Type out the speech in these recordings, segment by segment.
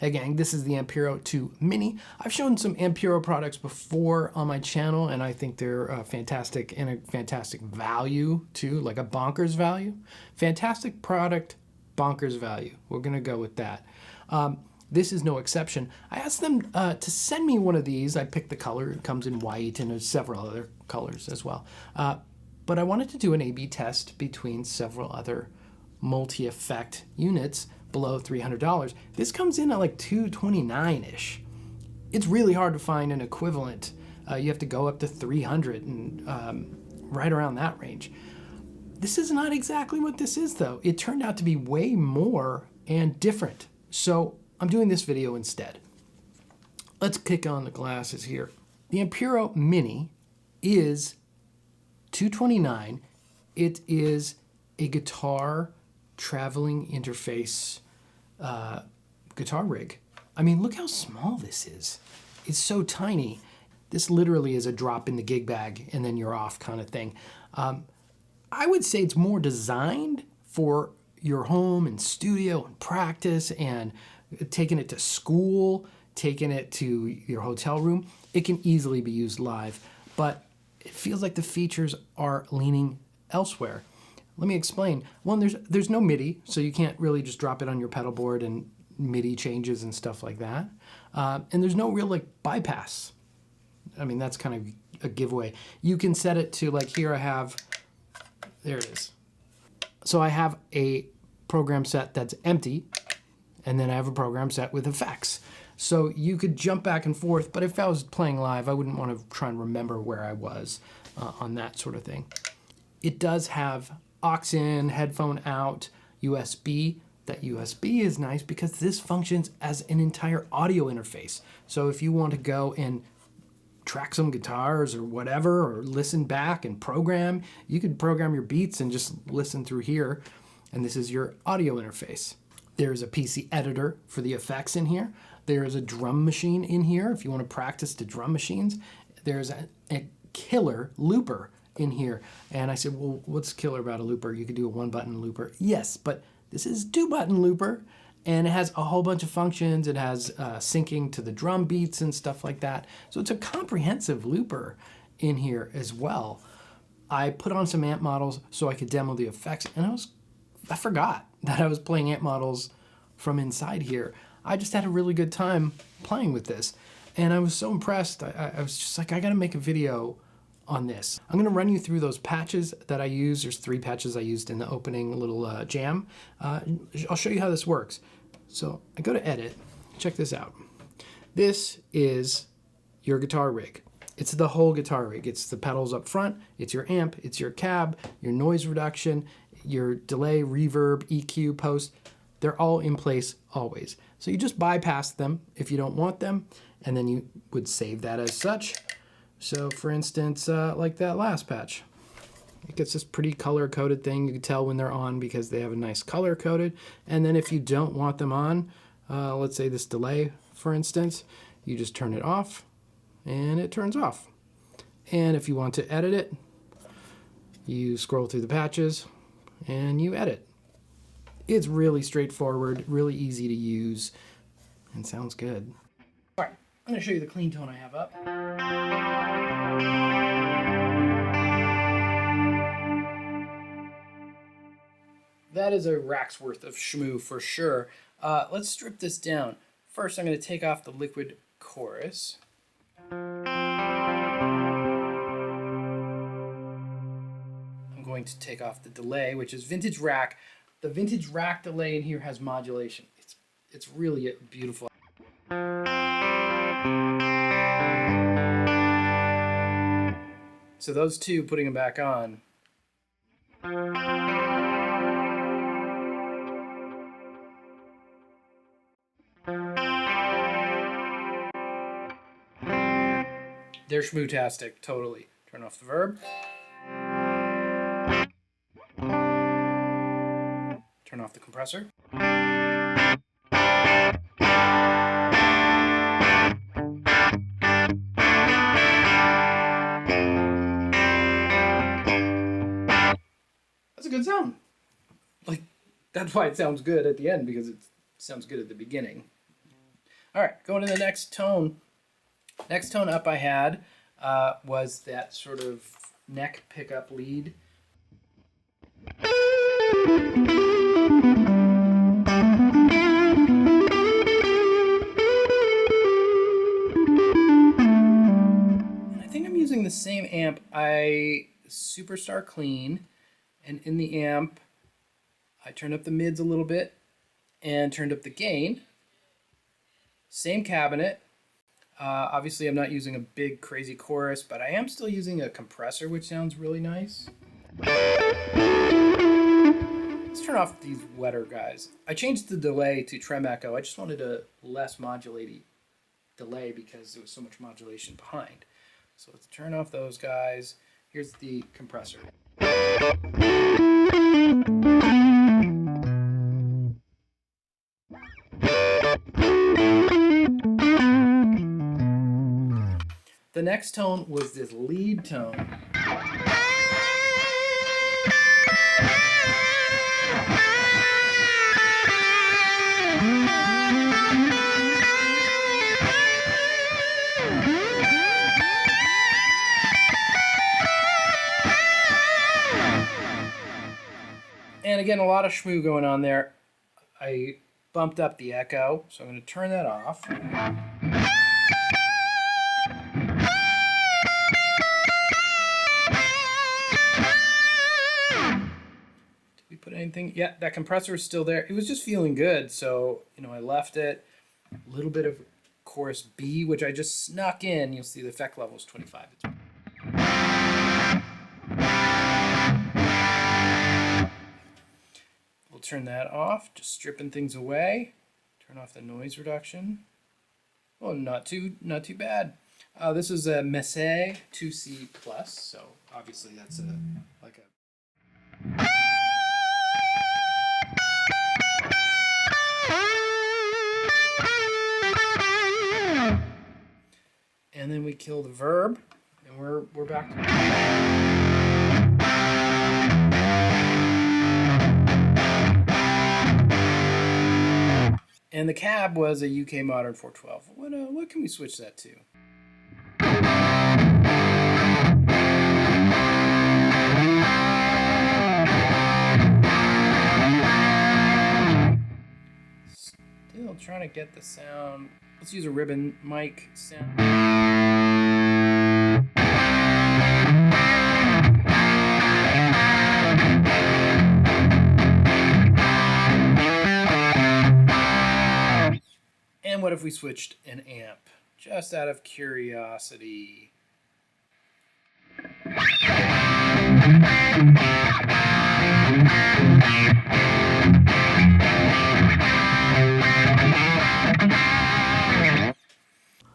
Hey gang, this is the Ampero 2 Mini. I've shown some Ampero products before on my channel, and I think they're fantastic and a fantastic value too, like a bonkers value. Fantastic product, bonkers value. We're gonna go with that. This is no exception. I asked them to send me one of these. I picked the color. It comes in white and there's several other colors as well. But I wanted to do an A/B test between several other multi-effect units below $300. This comes in at like $229-ish. It's really hard to find an equivalent. You have to go up to 300 and right around that range. This is not exactly what this is though. It turned out to be way more and different. So I'm doing this video instead. Let's kick on the glasses here. The Ampero Mini is $229. It is a guitar traveling interface guitar rig. I mean, look how small this is. It's so tiny. This literally is a drop in the gig bag and then you're off kind of thing. I would say it's more designed for your home and studio and practice and taking it to school, taking it to your hotel room. It can easily be used live, but it feels like the features are leaning elsewhere. Let me explain. One, there's no MIDI, so you can't really just drop it on your pedal board and MIDI changes and stuff like that. And there's no real like bypass. I mean, that's kind of a giveaway. You can set it to like here I have, there it is. So I have a program set that's empty, and then I have a program set with effects. So you could jump back and forth, but if I was playing live, I wouldn't want to try and remember where I was on that sort of thing. It does have aux in, headphone out, USB. That USB is nice because this functions as an entire audio interface. So if you want to go and track some guitars or whatever, or listen back and program, you could program your beats and just listen through here. And this is your audio interface. There's a PC editor for the effects in here. There's a drum machine in here if you want to practice the drum machines. There's a killer looper in here. And I said, well, what's killer about a looper? You could do a 1-button looper. Yes, but this is 2-button looper, and it has a whole bunch of functions. It has syncing to the drum beats and stuff like that. So it's a comprehensive looper in here as well. I put on some amp models so I could demo the effects, and I forgot that I was playing amp models from inside here. I just had a really good time playing with this, and I was so impressed. I was just like, I gotta make a video on this. I'm gonna run you through those patches that I use. There's 3 patches I used in the opening little jam. I'll show you how this works. So I go to edit, check this out. This is your guitar rig. It's the whole guitar rig. It's the pedals up front, it's your amp, it's your cab, your noise reduction, your delay, reverb, EQ, post. They're all in place always. So you just bypass them if you don't want them, and then you would save that as such. So for instance, like that last patch, it gets this pretty color-coded thing. You can tell when they're on because they have a nice color-coded. And then if you don't want them on, let's say this delay, for instance, you just turn it off and it turns off. And if you want to edit it, you scroll through the patches and you edit. It's really straightforward, really easy to use, and sounds good. All right, I'm gonna show you the clean tone I have up. That is a rack's worth of shmoo for sure. Let's strip this down. First, I'm going to take off the liquid chorus. I'm going to take off the delay, which is vintage rack. The vintage rack delay in here has modulation. It's really beautiful. So those two, putting them back on. They're schmootastic, totally. Turn off the verb. Turn off the compressor. That's a good sound. Like, that's why it sounds good at the end, because it sounds good at the beginning. All right, going to the next tone. Next tone up I had was that sort of neck pickup lead. And I think I'm using the same amp. I Superstar Clean, and in the amp, I turned up the mids a little bit and turned up the gain. Same cabinet. Obviously, I'm not using a big crazy chorus, but I am still using a compressor, which sounds really nice. Let's turn off these wetter guys. I changed the delay to trem echo. I just wanted a less modulated delay because there was so much modulation behind. So let's turn off those guys. Here's the compressor. The next tone was this lead tone. And again, a lot of shmoo going on there. I bumped up the echo, so I'm going to turn that off. Did we put anything? Yeah, that compressor is still there. It was just feeling good, so I left it. A little bit of chorus B, which I just snuck in. You'll see the effect level is 25. We'll turn that off, just stripping things away. Turn off the noise reduction. Oh, not too bad. This is a Messe 2C Plus, so obviously that's like a. And then we kill the verb, and we're back to. And the cab was a UK Modern 412. What can we switch that to? Still trying to get the sound. Let's use a ribbon mic sound. And what if we switched an amp? Just out of curiosity.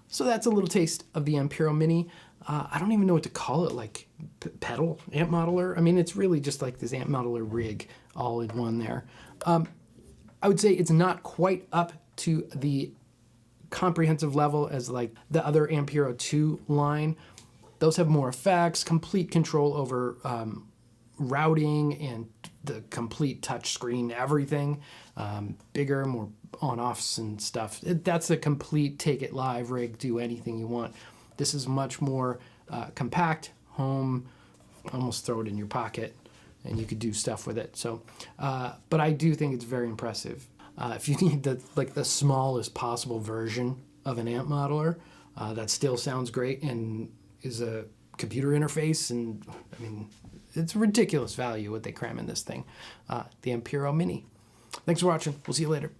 So that's a little taste of the Ampero Mini. I don't even know what to call it, like pedal amp modeler. I mean, it's really just like this amp modeler rig all in one there. I would say it's not quite up to the comprehensive level as like the other Ampero 2 line. Those have more effects, complete control over routing and the complete touch screen, everything. Bigger, more on-offs and stuff. That's a complete take it live rig, do anything you want. This is much more compact, home, almost throw it in your pocket and you could do stuff with it. So, but I do think it's very impressive. If you need the smallest possible version of an amp modeler, that still sounds great and is a computer interface, and I mean, it's ridiculous value what they cram in this thing. The Ampero Mini. Thanks for watching. We'll see you later.